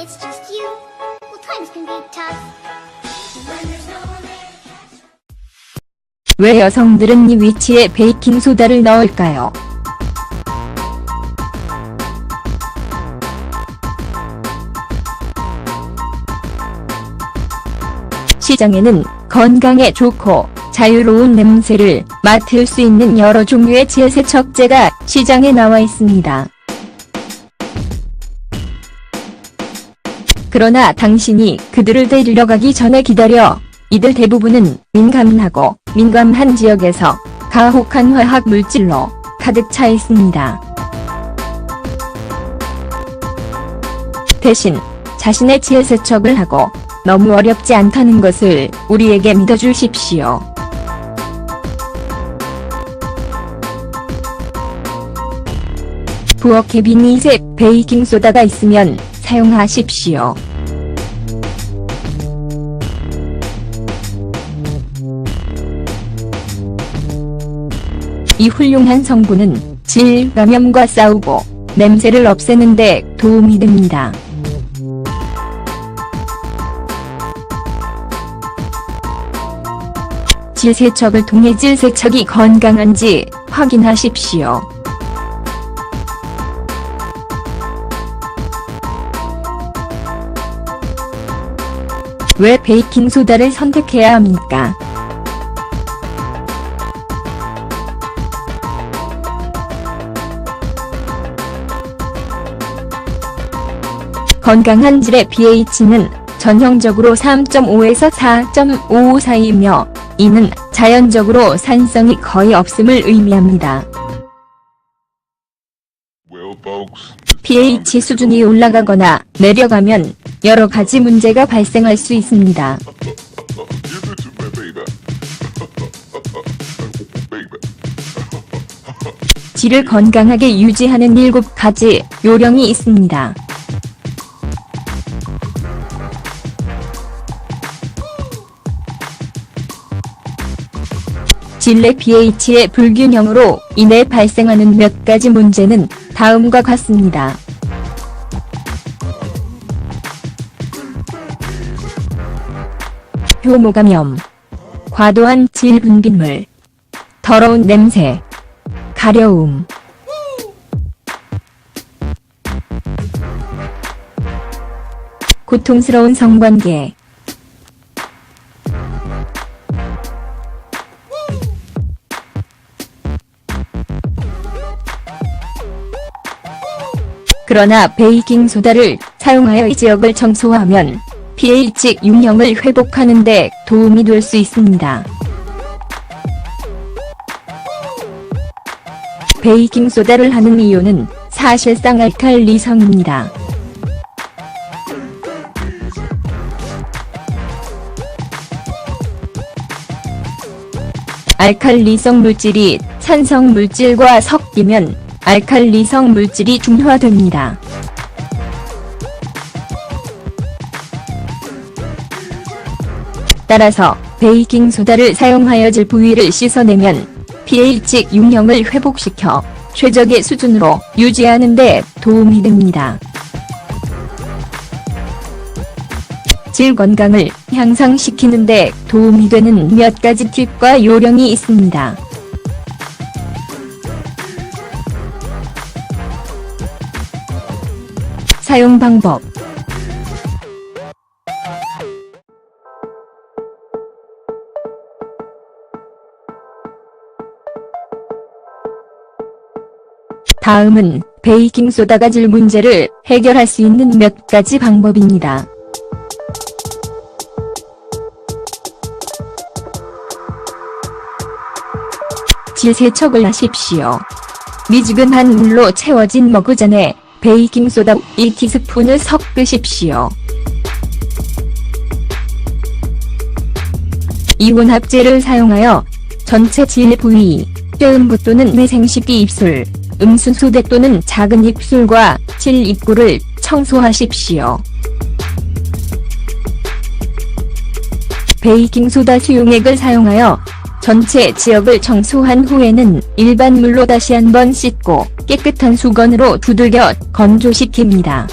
and it's just you, well, times can be tough. When there's no one there to catch. 왜 여성들은 이 위치에 베이킹소다를 넣을까요? 시장에는 건강에 좋고 자유로운 냄새를 맡을 수 있는 여러 종류의 질세척제가 시장에 나와 있습니다. 그러나 당신이 그들을 데리러 가기 전에 기다려. 이들 대부분은 민감하고 민감한 지역에서 가혹한 화학 물질로 가득 차 있습니다. 대신 자신의 질세척을 하고 너무 어렵지 않다는 것을 우리에게 믿어주십시오. 부엌 캐비닛에 베이킹소다가 있으면 사용하십시오. 이 훌륭한 성분은 질 감염과 싸우고 냄새를 없애는 데 도움이 됩니다. 질세척을 통해 질세척이 건강한지 확인하십시오. 왜 베이킹소다를 선택해야 합니까? 건강한 질의 pH는 전형적으로 3.5에서 4.5 사이이며 이는 자연적으로 산성이 거의 없음을 의미합니다. pH 수준이 올라가거나 내려가면 여러 가지 문제가 발생할 수 있습니다. 질을 건강하게 유지하는 7가지 요령이 있습니다. 질 내 pH의 불균형으로 인해 발생하는 몇 가지 문제는 다음과 같습니다. 효모감염, 과도한 질 분비물, 더러운 냄새, 가려움, 고통스러운 성관계, 그러나 베이킹소다를 사용하여 이 지역을 청소하면 pH 균형을 회복하는 데 도움이 될 수 있습니다. 베이킹소다를 하는 이유는 사실상 알칼리성입니다. 알칼리성 물질이 산성 물질과 섞이면 알칼리성 물질이 중화됩니다. 따라서 베이킹소다를 사용하여 질 부위를 씻어내면 pH 균형을 회복시켜 최적의 수준으로 유지하는 데 도움이 됩니다. 질 건강을 향상시키는 데 도움이 되는 몇 가지 팁과 요령이 있습니다. 사용 방법. 다음은 베이킹소다가 질 문제를 해결할 수 있는 몇 가지 방법입니다. 질세척을 하십시오. 미지근한 물로 채워진 머그잔에 베이킹소다 1티스푼을 섞으십시오. 이혼합제를 사용하여 전체 질 부위, 뼈음부 또는 내생식기 입술, 음순소대 또는 작은 입술과 질 입구를 청소하십시오. 베이킹소다 수용액을 사용하여 전체 지역을 청소한 후에는 일반 물로 다시 한번 씻고 깨끗한 수건으로 두들겨 건조시킵니다.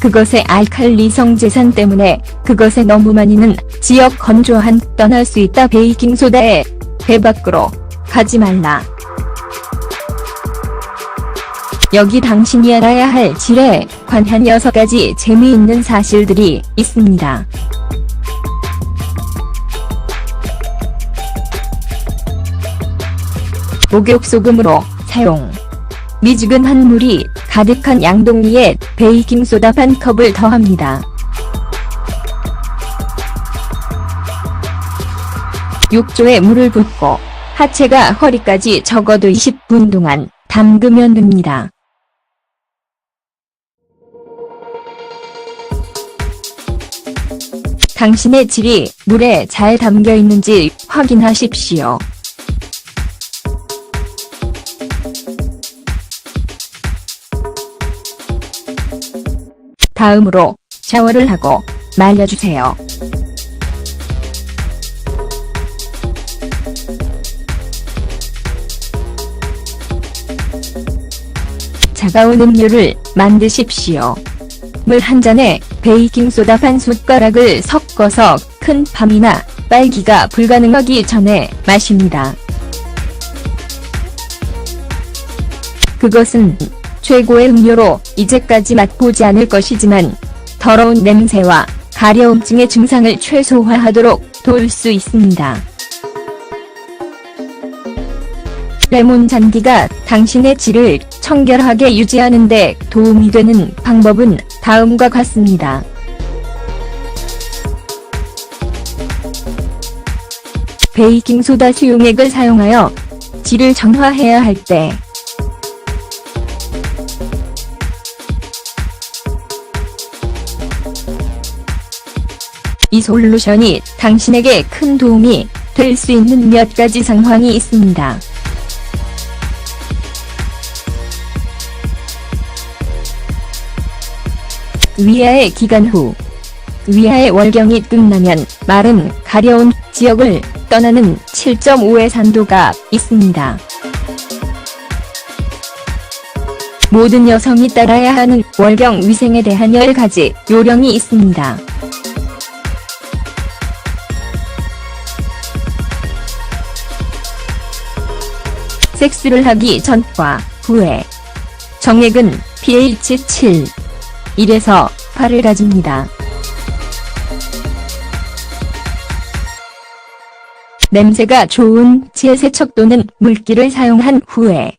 그것의 알칼리성 제산 때문에 그것에 너무 많이는 지역 건조한 떠날 수 있다. 베이킹소다에 배 밖으로 가지 말라. 여기 당신이 알아야 할 질에 관한 6가지 재미있는 사실들이 있습니다. 목욕소금으로 사용. 미지근한 물이 가득한 양동이에 베이킹소다 반 컵을 더합니다. 6조에 물을 붓고 하체가 허리까지 적어도 20분 동안 담그면 됩니다. 당신의 질이 물에 잘 담겨 있는지 확인하십시오. 다음으로 샤워를 하고 말려주세요. 차가운 음료를 만드십시오. 물 한 잔에 베이킹소다 반 숟가락을 섞어서 큰 밤이나 빨기가 불가능하기 전에 마십니다. 그것은 최고의 음료로 이제까지 맛보지 않을 것이지만 더러운 냄새와 가려움증의 증상을 최소화하도록 도울 수 있습니다. 레몬 잔디가 당신의 질을 청결하게 유지하는 데 도움이 되는 방법은 다음과 같습니다. 베이킹소다 수용액을 사용하여 질을 정화해야 할 때 이 솔루션이 당신에게 큰 도움이 될 수 있는 몇 가지 상황이 있습니다. 위하의 기간 후. 위하의 월경이 끝나면 마른 가려운 지역을 떠나는 7.5의 산도가 있습니다. 모든 여성이 따라야 하는 월경 위생에 대한 10가지 요령이 있습니다. 섹스를 하기 전과 후에. 정액은 pH 7, 1에서 8을 가집니다. 냄새가 좋은 치해세척 또는 물기를 사용한 후에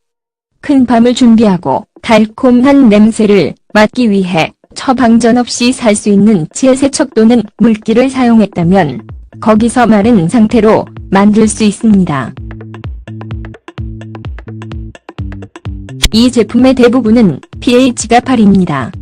큰 밤을 준비하고 달콤한 냄새를 맡기 위해 처방전 없이 살 수 있는 치해세척 또는 물기를 사용했다면 거기서 마른 상태로 만들 수 있습니다. 이 제품의 대부분은 pH가 8입니다.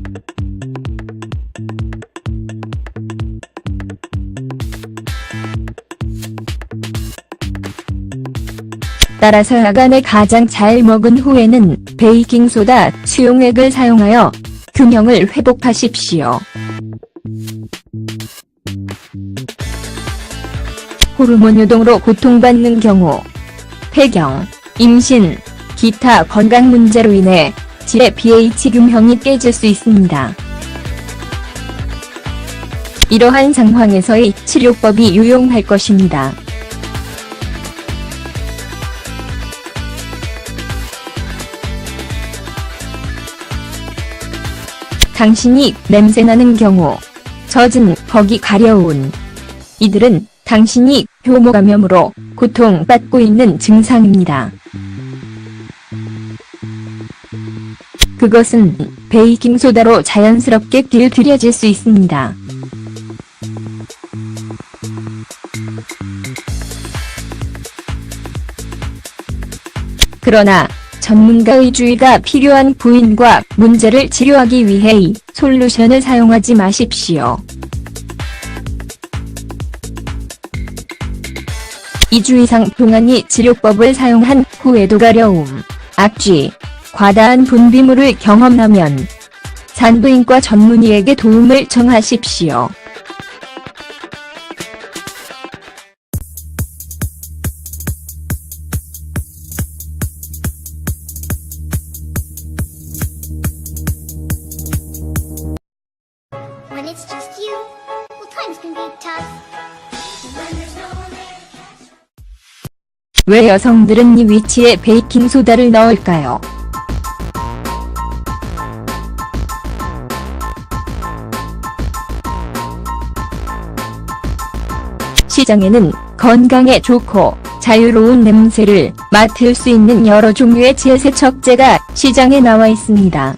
따라서 야간에 가장 잘 먹은 후에는 베이킹소다 수용액을 사용하여 균형을 회복하십시오. 호르몬 요동으로 고통받는 경우, 폐경, 임신, 기타 건강 문제로 인해 질의 pH 균형이 깨질 수 있습니다. 이러한 상황에서의 치료법이 유용할 것입니다. 당신이 냄새나는 경우, 젖은 거기 가려운. 이들은 당신이 효모감염으로 고통받고 있는 증상입니다. 그것은 베이킹소다로 자연스럽게 길들여질 수 있습니다. 그러나 전문가의 주의가 필요한 부인과 문제를 치료하기 위해 이 솔루션을 사용하지 마십시오. 2주 이상 동안이 치료법을 사용한 후에도 가려움, 악취, 과다한 분비물을 경험하면 산부인과 전문의에게 도움을 청하십시오. 왜 여성들은 이 위치에 베이킹소다를 넣을까요? 시장에는 건강에 좋고 자유로운 냄새를 맡을 수 있는 여러 종류의 질세척제가 시장에 나와 있습니다.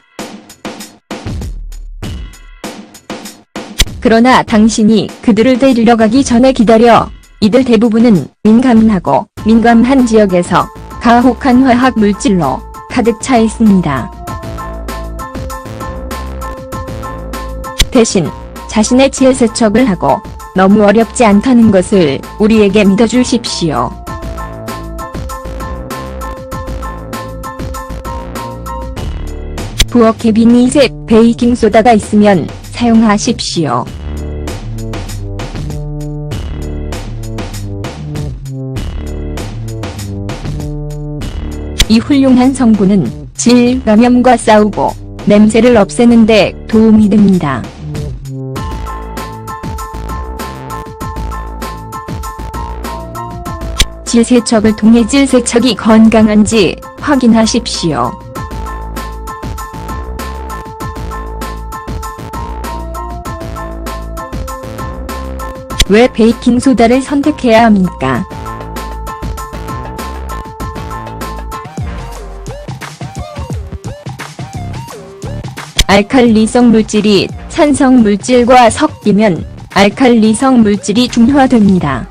그러나 당신이 그들을 데리러 가기 전에 기다려. 이들 대부분은 민감하고 민감한 지역에서 가혹한 화학 물질로 가득 차 있습니다. 대신 자신의 질세척을 하고 너무 어렵지 않다는 것을 우리에게 믿어주십시오. 부엌 캐비닛에 베이킹소다가 있으면 사용하십시오. 이 훌륭한 성분은 질 감염과 싸우고 냄새를 없애는 데 도움이 됩니다. 질세척을 통해 질세척이 건강한지 확인하십시오. 왜 베이킹소다를 선택해야 합니까? 알칼리성 물질이 산성 물질과 섞이면 알칼리성 물질이 중화됩니다.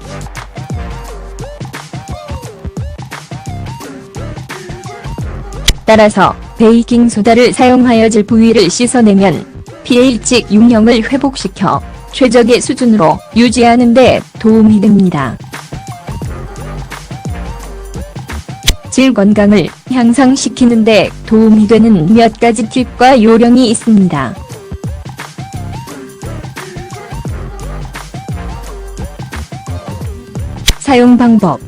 따라서 베이킹소다를 사용하여 질 부위를 씻어내면 pH 균형을 회복시켜 최적의 수준으로 유지하는 데 도움이 됩니다. 질 건강을 향상시키는 데 도움이 되는 몇 가지 팁과 요령이 있습니다. 사용 방법.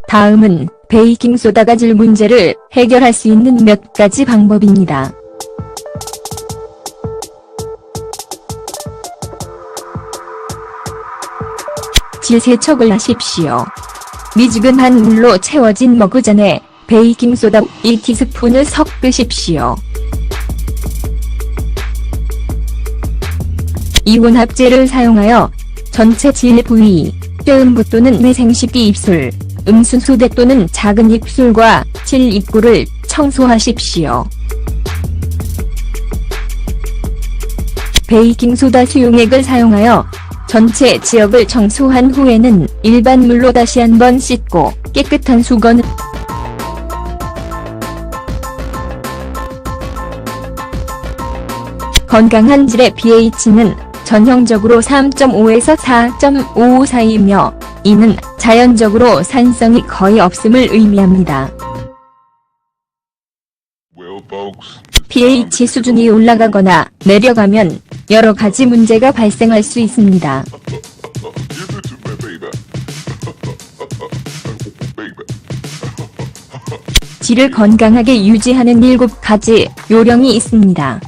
다음은 베이킹소다가 질 문제를 해결할 수 있는 몇 가지 방법입니다. 질세척을 하십시오. 미지근한 물로 채워진 머그잔에 베이킹소다 1티스푼을 섞으십시오. 이혼합제를 사용하여 전체 질 부위, 뼈음부 또는 매생식기 입술, 음순소대 또는 작은 입술과 질 입구를 청소하십시오. 베이킹소다 수용액을 사용하여 전체 지역을 청소한 후에는 일반 물로 다시 한번 씻고 깨끗한 수건 건강한 질의 pH는 전형적으로 3.5에서 4.5 사이이며 이는 자연적으로 산성이 거의 없음을 의미합니다. pH 수준이 올라가거나 내려가면 여러 가지 문제가 발생할 수 있습니다. 질을 건강하게 유지하는 7가지 요령이 있습니다.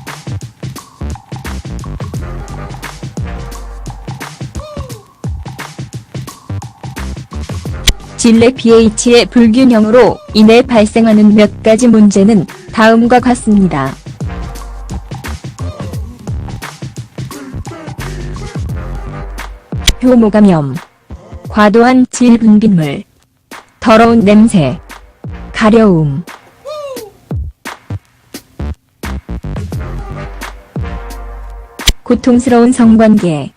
질 내 pH의 불균형으로 인해 발생하는 몇 가지 문제는 다음과 같습니다. 효모감염, 과도한 질 분비물, 더러운 냄새, 가려움, 고통스러운 성관계,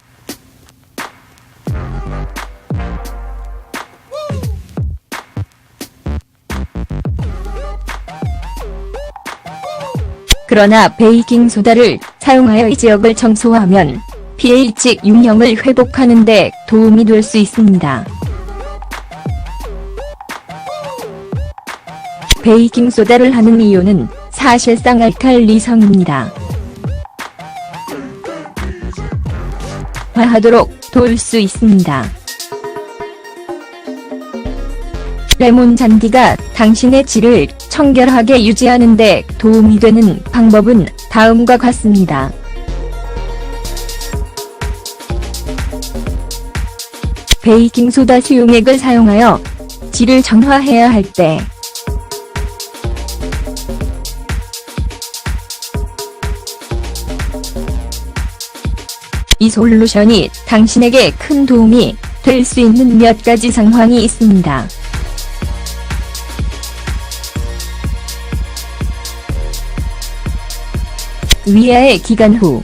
그러나 베이킹소다를 사용하여 이 지역을 청소하면 pH 균형을 회복하는 데 도움이 될 수 있습니다. 베이킹소다를 하는 이유는 사실상 알칼리성입니다. 화하도록 도울 수 있습니다. 레몬 잔디가 당신의 질을 청결하게 유지하는 데 도움이 되는 방법은 다음과 같습니다. 베이킹소다 수용액을 사용하여 질을 정화해야 할 때, 이 솔루션이 당신에게 큰 도움이 될 수 있는 몇 가지 상황이 있습니다. 위하의 기간 후,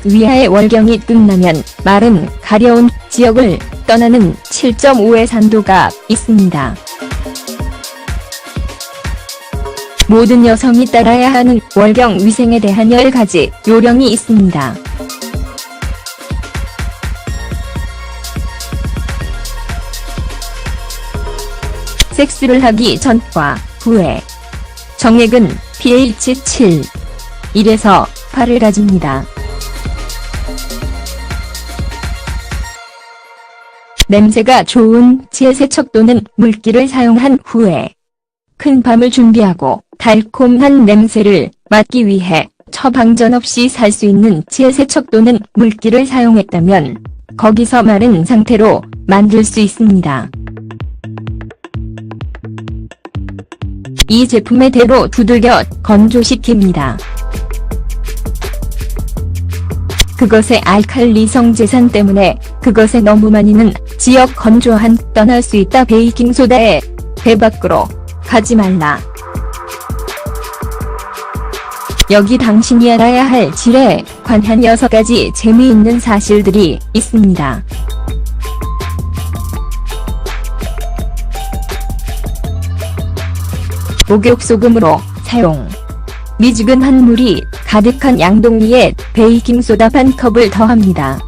위하의 월경이 끝나면 마른 가려운 지역을 떠나는 7.5의 산도가 있습니다. 모든 여성이 따라야 하는 월경 위생에 대한 10가지 요령이 있습니다. 섹스를 하기 전과 후에 정액은 pH 7, 1에서 8을 가집니다. 냄새가 좋은 질세척 또는 물기를 사용한 후에 큰 밤을 준비하고 달콤한 냄새를 맡기 위해 처방전 없이 살 수 있는 질세척 또는 물기를 사용했다면 거기서 마른 상태로 만들 수 있습니다. 이 제품의 대로 두들겨 건조시킵니다. 그것의 알칼리성 제산 때문에 그것에 너무 많이는 지역 건조한 떠날 수 있다. 베이킹소다에 배 밖으로 가지 말라. 여기 당신이 알아야 할 질에 관한 6가지 재미있는 사실들이 있습니다. 목욕소금으로 사용. 미지근한 물이 가득한 양동이에 베이킹소다 반 컵을 더합니다.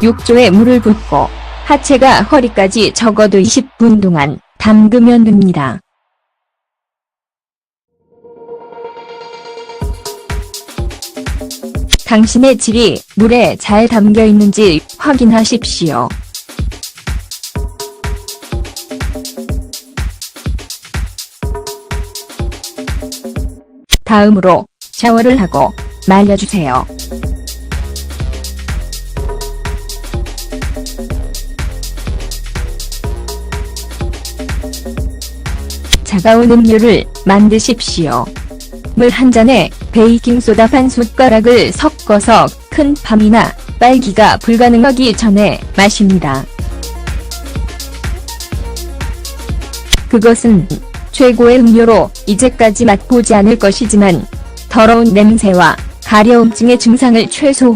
6조의 물을 붓고 하체가 허리까지 적어도 20분 동안 담그면 됩니다. 당신의 질이 물에 잘 담겨 있는지 확인하십시오. 다음으로 샤워를 하고 말려주세요. 차가운 음료를 만드십시오. 물 한 잔에 베이킹소다 반 숟가락을 섞어서 큰 밤이나 빨기가 불가능하기 전에 마십니다. 그것은 최고의 음료로 이제까지 맛보지 않을 것이지만 더러운 냄새와 가려움증의 증상을 최소